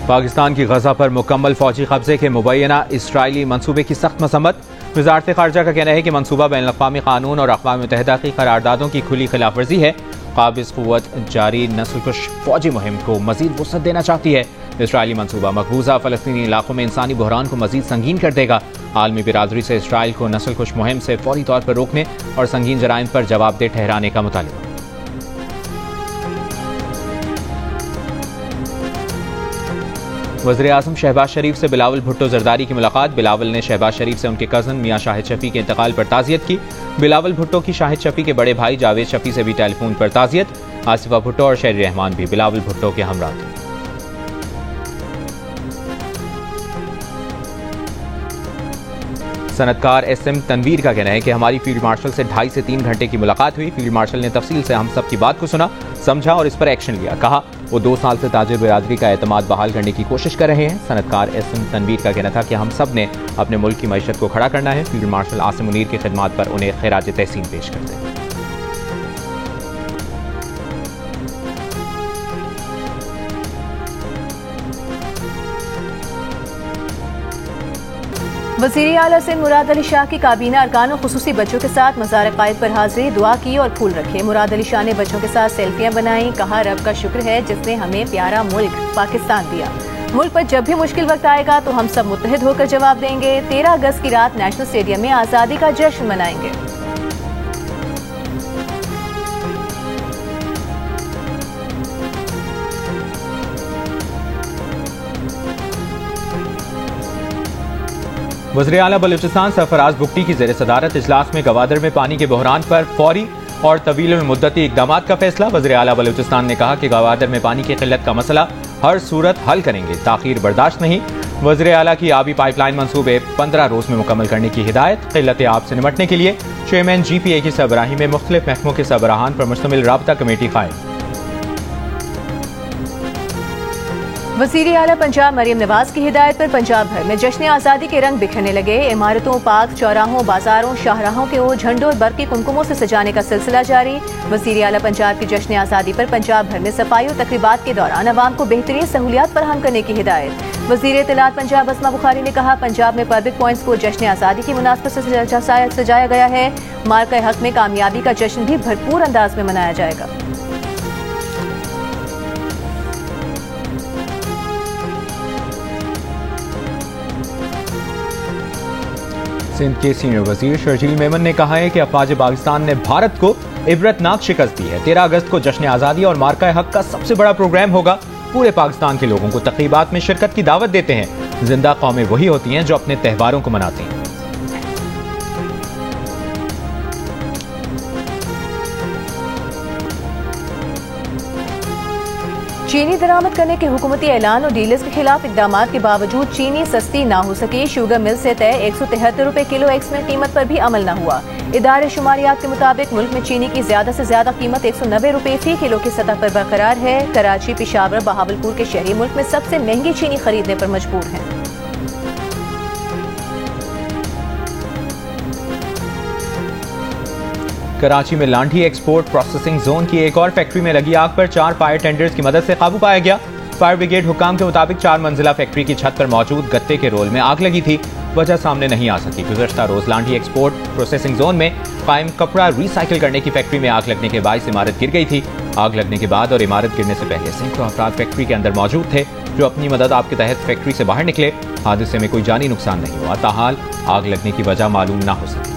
पाकिस्तान की गजा पर मुकम्मल फौजी कब्जे के मुबैना इसराइली मंसूबे की सख्त मसम्मत। वजारत खारजा का कहना है कि मंसूबा बैनुल-अक़वामी कानून और अक़वाम मुत्तहिदा की करारदादों की खुली खिलाफ वर्जी है। काबिज़ क़ुव्वत जारी नस्लकुश फौजी मुहिम को मजीद वुसअत देना चाहती है। इसराइली मंसूबा मकबूजा फ़लस्तीनी इलाकों में इंसानी बहरान को मजीद संगीन कर देगा। आलमी बिरादरी से इसराइल को नस्लकुश मुहिम से फौरी तौर पर रोकने और संगीन जराइम पर जवाबदेह ठहराने का मुतालिबा। वज़ीर-ए-आज़म शहबाज शरीफ से बिलावल भुट्टो जरदारी की मुलाकात। बिलावल ने शहबाज शरीफ से उनके कज़न मियां शाहिद शफी के इंतकाल पर ताज़ियत की। बिलावल भुट्टो की शाहिद शफी के बड़े भाई जावेद शफी से भी टेलीफोन पर ताज़ियत। आसिफा भुट्टो और शहरी रहमान भी बिलावल भुट्टो के हमरा थे। सनतकार एसएम तनवीर का कहना है कि हमारी फील्ड मार्शल से 2.5 से 3 घंटे की मुलाकात हुई। फील्ड मार्शल ने तफसील से हम सब की बात को सुना, समझा और इस पर एक्शन लिया। कहा वो 2 साल से ताजिर बिरादरी का एतमाद बहाल करने की कोशिश कर रहे हैं। सनतकार एसएम तनवीर का कहना था कि हम सब ने अपने मुल्क की मईशत को खड़ा करना है। फील्ड मार्शल आसिम मुनीर की खिदमत पर उन्हें खिराज तहसीन पेश करते हैं। वज़ीर आला सिंध मुराद अली शाह की काबीना अरकान और खुसूसी बच्चों के साथ मज़ार क़ायद पर हाजिरी, दुआ की और फूल रखे। मुराद अली शाह ने बच्चों के साथ सेल्फियां बनाई। कहा रब का शुक्र है जिसने हमें प्यारा मुल्क पाकिस्तान दिया। मुल्क पर जब भी मुश्किल वक्त आएगा तो हम सब मुत्तहिद होकर जवाब देंगे। 13 अगस्त की रात नेशनल स्टेडियम में आज़ादी का जश्न मनाएंगे। वज़ीर आला बलूचिस्तान सरफराज बुगटी की ज़ेर सदारत इजलास में गवादर में पानी के बहरान पर फौरी और तवील मुद्दती इक़दाम का फैसला। वज़ीर आला बलूचिस्तान ने कहा कि गवादर में पानी की किल्लत का मसला हर सूरत हल करेंगे, ताख़ीर बर्दाश्त नहीं। वज़ीर आला की आबी पाइपलाइन मंसूबे 15 रोज़ में मुकम्मल करने की हिदायत। क़िल्लत आब से निमटने के लिए चेयरमैन GPA की सरबराही में मुख्तलिफ महकमों के सरबराहान पर मुश्तमिल राबता कमेटी कायम। वज़ीर आला पंजाब मरियम नवाज की हिदायत पर पंजाब भर में जश्न आज़ादी के रंग बिखरने लगे। इमारतों, पार्क, चौराहों, बाजारों, शाहराहों के ओर झंडों और बर्क़ी कुमकुमों से सजाने का सिलसिला जारी। वज़ीर आला पंजाब की जश्न आज़ादी पर पंजाब भर में सफाई और तकरीबात के दौरान अवाम को बेहतरीन सहूलियात फराहम करने की हिदायत। वज़ीर इत्तलात पंजाब अस्मा बुखारी ने कहा पंजाब में पब्लिक पॉइंट्स को जश्न आज़ादी की मुनासबत से सजाया गया है। मार्का हक में कामयाबी का जश्न भी भरपूर अंदाज में मनाया जाएगा। सिंध के सीनियर वजीर शर्जील मेमन ने कहा है कि अफवाज पाकिस्तान ने भारत को इबरतनाक शिकस्त दी है। 13 अगस्त को जश्न आज़ादी और मार्का हक का सबसे बड़ा प्रोग्राम होगा। पूरे पाकिस्तान के लोगों को तक़रीबात में शिरकत की दावत देते हैं। जिंदा कौमें वही होती हैं जो अपने त्यौहारों को मनाती हैं। चीनी दरामद करने के हुकूमती ऐलान और डीलर्स के खिलाफ इकदाम के बावजूद चीनी सस्ती ना हो सकी। शुगर मिल से तय 173 रुपए किलो एक्समिल कीमत पर भी अमल न हुआ। इदारे शुमारियात के मुताबिक मुल्क में चीनी की ज्यादा से ज्यादा कीमत 190 रुपए फी किलो की सतह पर बरकरार है। कराची, पेशावर, बहावलपुर के शहरी मुल्क में सबसे महंगी चीनी खरीदने पर मजबूर हैं। कराची में लांठी एक्सपोर्ट प्रोसेसिंग जोन की एक और फैक्ट्री में लगी आग पर 4 फायर टेंडर्स की मदद से काबू पाया गया। फायर ब्रिगेड हुकाम के मुताबिक 4 मंजिला फैक्ट्री की छत पर मौजूद गत्ते के रोल में आग लगी थी। वजह सामने नहीं आ सकी। गुज़श्ता रोज लांठी एक्सपोर्ट प्रोसेसिंग जोन में कायम कपड़ा रिसाइकिल करने की फैक्ट्री में आग लगने के बायस इमारत गिर गई थी। आग लगने के बाद और इमारत गिरने से पहले सैकड़ों अफराद फैक्ट्री के अंदर मौजूद थे जो अपनी मदद आप के तहत फैक्ट्री से बाहर निकले। हादसे में कोई जानी नुकसान नहीं हुआ। ताहाल आग लगने की वजह मालूम न हो सकी।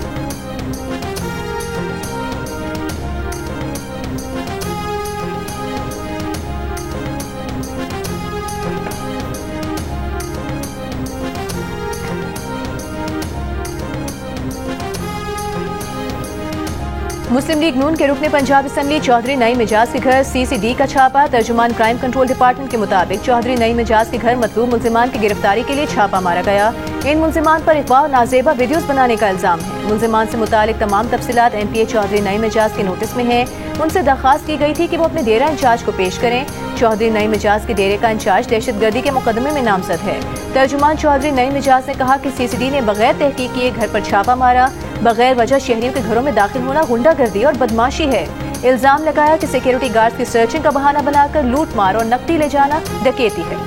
मुस्लिम लीग नून के रुकने पंजाब असम्बली चौधरी नईम मिजाज के घर CCD का छापा। तर्जुमान क्राइम कंट्रोल डिपार्टमेंट के मुताबिक चौधरी नईम मिजाज के घर मतलूब मुल्जिमान की गिरफ्तारी के लिए छापा मारा गया। इन मुल्जिमान पर इगवा और नाजेबा वीडियोस बनाने का इल्जाम है। मुल्जिमान से मुतालिक तमाम तफसीलात MPA चौधरी नईम मिजाज के नोटिस में है। उनसे दरखास्त की गई थी कि वो अपने डेरा इंचार्ज को पेश करें। चौधरी नईम मिजाज के डेरे का इंचार्ज दहशतगर्दी के मुकदमे में नामजद है। तर्जुमान चौधरी नईम मिजाज ने कहा कि CCD ने बगैर तहकीक किए घर पर छापा मारा। बगैर वजह शहरियों के घरों में दाखिल होना गुंडागर्दी और बदमाशी है। इल्जाम लगाया कि सिक्योरिटी गार्ड्स की सर्चिंग का बहाना बनाकर लूट मार और नकदी ले जाना डकैती है।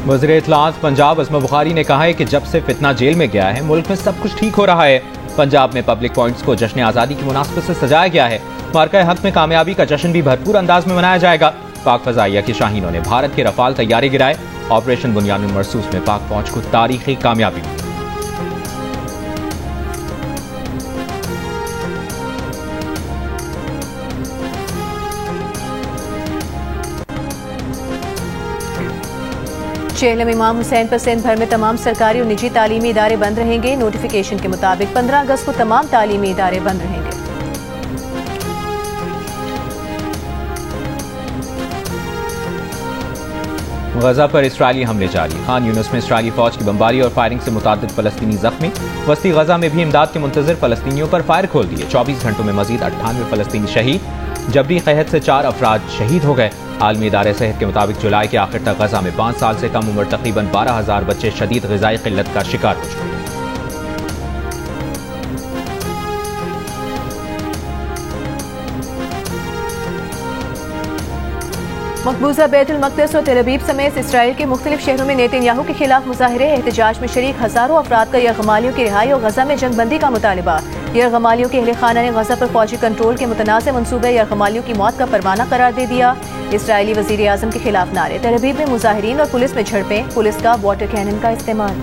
वज़ीर इत्तलात पंजाब अज़मा बुखारी ने कहा है कि जब से फितना जेल में गया है मुल्क में सब कुछ ठीक हो रहा है। पंजाब में पब्लिक पॉइंट्स को जश्न आज़ादी की मुनासबत से सजाया गया है। मार्का हक में कामयाबी का जश्न भी भरपूर अंदाज में मनाया जाएगा। पाक फजाइया के शाहीनों ने भारत के रफाल तैयारे गिराए। ऑपरेशन बुनियानुल मरसूस में पाक फौज को तारीखी कामयाबी मिली। चेहलम इमाम हुसैन पर सिंध भर में तमाम सरकारी और निजी तालीमी इदारे बंद रहेंगे। नोटिफिकेशन के मुताबिक 15 अगस्त को तमाम तालीमी इदारे बंद रहेंगे। गजा पर इसराइली हमले जारी। खान यूनुस में इसराइली फौज की बमबारी और फायरिंग से मुतादिद फलस्तीनी जख्मी। वस्ती गजा में भी इमदाद के मुंतजर फलस्तीनियों पर फायर खोल दिए। 24 घंटों में मजीद 98 फलस्तीनी शहीद। जबरी कहत से 4 अफराद शहीद हो गए। आलमी इदारे सेहत के मुताबिक जुलाई के आखिर तक गजा में 5 साल से कम उम्र तकरीबन 12,000 बच्चे शदीद ग़िज़ाई क़िल्लत का शिकार हो चुके हैं। मकबूजा बैतुल मक़दस और तेल अवीव समेत इसराइल के मुख्तलिफ शहरों में नेतन्याहू के खिलाफ मुजाहिरे। एहतजाज में शरीक हजारों अफराद का यरगमालियों की रिहाई और गजा में जंगबंदी का मुतालिबा। यरगमालियों के अहले खाना ने गजा पर फौजी कंट्रोल के मुतनाज़ मंसूबे यरगमालियों की मौत का परवाना करार दे दिया। इसराइली वज़ीर आज़म के खिलाफ नारे। तेल अवीव में मुजाहिरीन और पुलिस में झड़पें। पुलिस का वाटर कैनन का इस्तेमाल।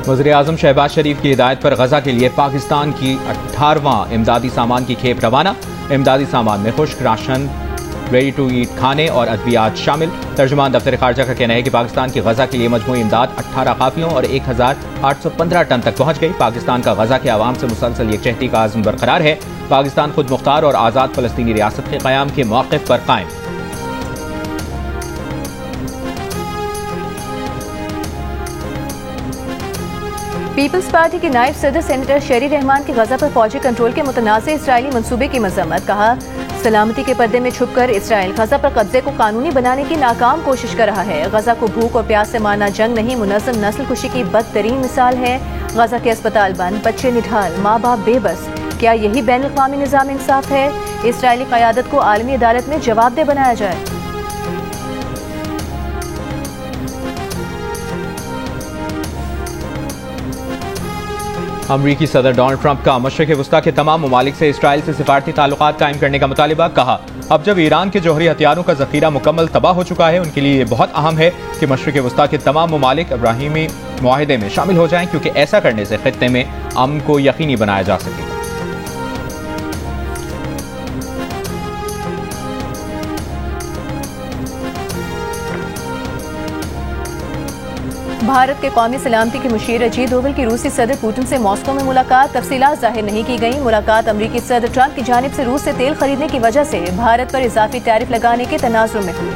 वज़ीर आज़म शहबाज शरीफ की हिदायत पर गजा के लिए पाकिस्तान की 18वां इमदादी सामान की खेप रवाना। इमदादी सामान में खुश्क राशन, रेडी टू ईट खाने और अद्वियात शामिल। तर्जुमान दफ्तर खारजा का कहना है कि पाकिस्तान की गजा के लिए मजमूई इमदाद 18 काफिलों और 1815 टन तक पहुंच गई। पाकिस्तान का गजा के आवाम से मुसलसल यकजहती का आज़म बरकरार है। पाकिस्तान खुद मुख्तार और आज़ाद फ़लस्तीनी रियासत के क़याम के मौक़िफ़ पर कायम। पीपल्स पार्टी के नायब सदर सेनेटर शेरी रहमान की गजा पर फौजी कंट्रोल के मुतनाज़े इसराइली मंसूबे की मजम्मत। कहा, सलामती के पर्दे में छुपकर इसराइल गजा पर कब्जे को कानूनी बनाने की नाकाम कोशिश कर रहा है। गजा को भूख और प्यास से मारना जंग नहीं, मुनज़्ज़म नस्ल कुशी की बदतरीन मिसाल है। गजा के अस्पताल बंद, बच्चे निढाल, माँ बाप बेबस। क्या यही बैन अक़वामी निज़ाम इंसाफ है? इसराइली क़यादत को आलमी अदालत में जवाबदेह बनाया जाए। अमरीकी सदर डोनाल्ड ट्रंप का मशरिक़ वस्ता के तमाम ममालिक से इसराइल से सिफारती ताल्लुकात कायम करने का मुतालिबा। कहा, अब जब ईरान के जौहरी हथियारों का ज़ख़ीरा मुकम्मल तबाह हो चुका है, उनके लिए ये बहुत अहम है कि मशरिक़ वस्ता के तमाम ममालिक इब्राहिमी मुआहिदे में शामिल हो जाएं, क्योंकि ऐसा करने से ख़ित्ते में अमन को यकीनी बनाया जा सकेगा। भारत के कौमी सलामती के मुशीर अजीत डोवल की रूसी सदर पुतिन से मॉस्को में मुलाकात। तफसीलात जाहिर नहीं की गई। मुलाकात अमरीकी सदर ट्रंप की जानिब से रूस से तेल खरीदने की वजह से भारत पर इजाफी टैरिफ लगाने के तनाजुर में हुई।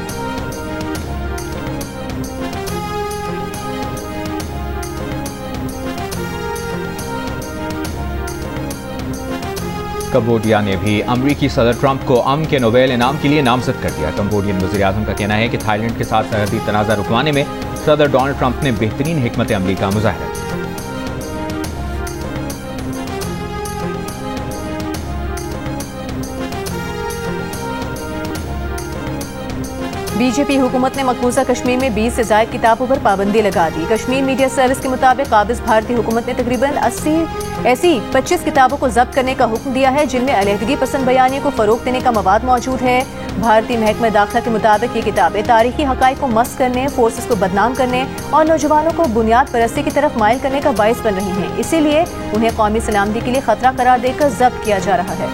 कंबोडिया ने भी अमरीकी सदर ट्रंप को अमन के नोबेल इनाम के लिए नामजद कर दिया। कंबोडियन वज़ीर आज़म का कहना है कि थाईलैंड के साथ सरहदी तनाज़ा रुकवाने में सदर डोनाल्ड ट्रंप ने बेहतरीन हिकमत अमली का मुजाहिरा किया। बीजेपी हुकूमत ने मकबूजा कश्मीर में 20 से ज़ायद किताबों पर पाबंदी लगा दी। कश्मीर मीडिया सर्विस के मुताबिक काबिज भारतीय हुकूमत ने तकरीबन 80 ऐसी 25 किताबों को जब्त करने का हुक्म दिया है, जिनमें अलहदगी पसंद बयानी को फरोग देने का मवाद मौजूद है। भारतीय महकमा दाखिला के मुताबिक ये किताबें तारीखी हक़ाइक़ को मस्क करने, फोर्सेस को बदनाम करने और नौजवानों को बुनियाद परस्ती की तरफ माइल करने का बाइस बन रही हैं। इसीलिए उन्हें कौमी सलामती के लिए खतरा करार देकर जब्त किया जा रहा है।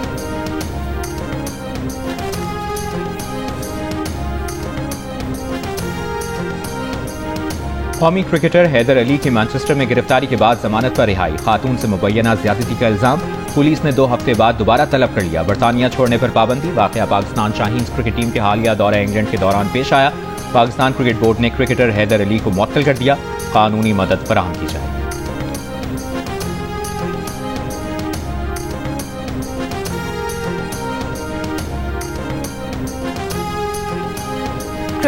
कौमी क्रिकेटर हैदर अली की मैनचेस्टर में गिरफ्तारी के बाद जमानत पर रिहाई। खातून से मुबैना ज्यादती का इल्जाम। पुलिस ने 2 हफ्ते बाद दोबारा तलब कर लिया। बरतानिया छोड़ने पर पाबंदी। वाकया पाकिस्तान शाहीन्स क्रिकेट टीम के हालिया दौरा इंग्लैंड के दौरान पेश आया। पाकिस्तान क्रिकेट बोर्ड ने क्रिकेटर हैदर अली को मुअत्तल कर दिया। कानूनी मदद फराहम की जाए।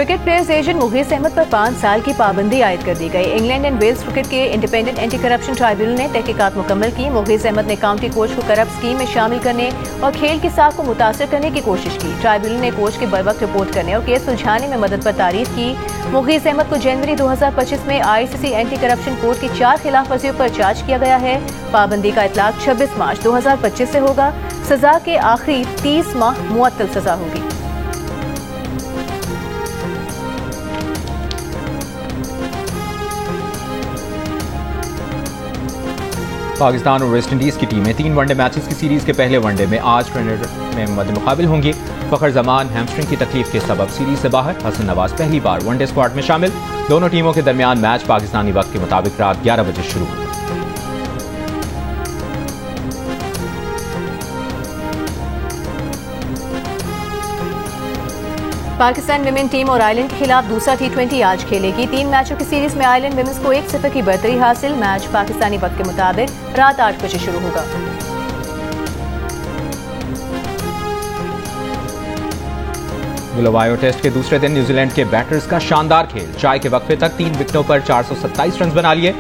क्रिकेट प्लेयर्स एजेंट मुगीस अहमद पर 5 साल की पाबंदी आयद कर दी गई। इंग्लैंड एंड वेल्स क्रिकेट के इंडिपेंडेंट एंटी करप्शन ट्राइब्यूनल ने तहकीकात मुकम्मल की। मुगीस अहमद ने काउंटी कोच को करप्ट स्कीम में शामिल करने और खेल की साख को मुतासर करने की कोशिश की। ट्राइब्यूनल ने कोच के बर वक्त रिपोर्ट करने और केस सुलझाने में मदद पर तारीफ की। मुगीस अहमद को जनवरी 2025 में ICC एंटी करप्शन कोर्ट की 4 खिलाफ वर्जियों पर चार्ज किया गया है। पाबंदी का इतलाक 26 मार्च 2025 से होगा। सजा के आखिरी 30 माह मुअत्तल सजा होगी। पाकिस्तान और वेस्ट इंडीज की टीमें 3 वनडे मैचेस की सीरीज के पहले वनडे में आज ट्रिनिडाद में मद्देमुकाबिल होंगी। फखर जमान हैमस्ट्रिंग की तकलीफ के सबब सीरीज से बाहर। हसन नवाज पहली बार वनडे स्क्वाड में शामिल। दोनों टीमों के दरमियान मैच पाकिस्तानी वक्त के मुताबिक रात 11 बजे शुरू होगा। पाकिस्तान विमेन टीम और आयरलैंड के खिलाफ दूसरा T20 आज खेलेगी। 3 मैचों की सीरीज में आयरलैंड विमेंस को 1-0 की बढ़तरी हासिल। मैच पाकिस्तानी वक्त के मुताबिक रात 8 बजे शुरू होगा। बुलावायो टेस्ट के दूसरे दिन न्यूजीलैंड के बैटर्स का शानदार खेल। चाय के वक्फे तक 3 विकेटों पर 427 रन बना लिए।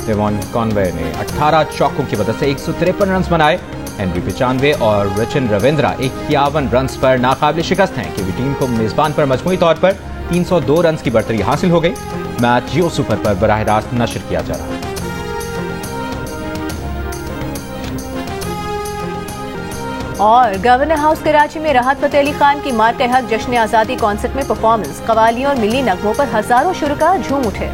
डेवॉन कॉनवे ने 18 चौकों की मदद से 153 रन बनाए। हेनरी 95 और रचिन रविंद्रा 51 रन पर नाकाबिल शिकस्त हैं। कि टीम को मेजबान पर मजमूई तौर पर 302 रन की बढ़तरी हासिल हो गई। मैच जियो सुपर पर बराह रास्त नशर किया जा रहा है। और गवर्नर हाउस कराची में राहत फतेह अली खान की मार्के हक जश्न आज़ादी कॉन्सर्ट में परफॉर्मेंस। कवालियों और मिली नगमों पर हजारों शुरका झूम उठे।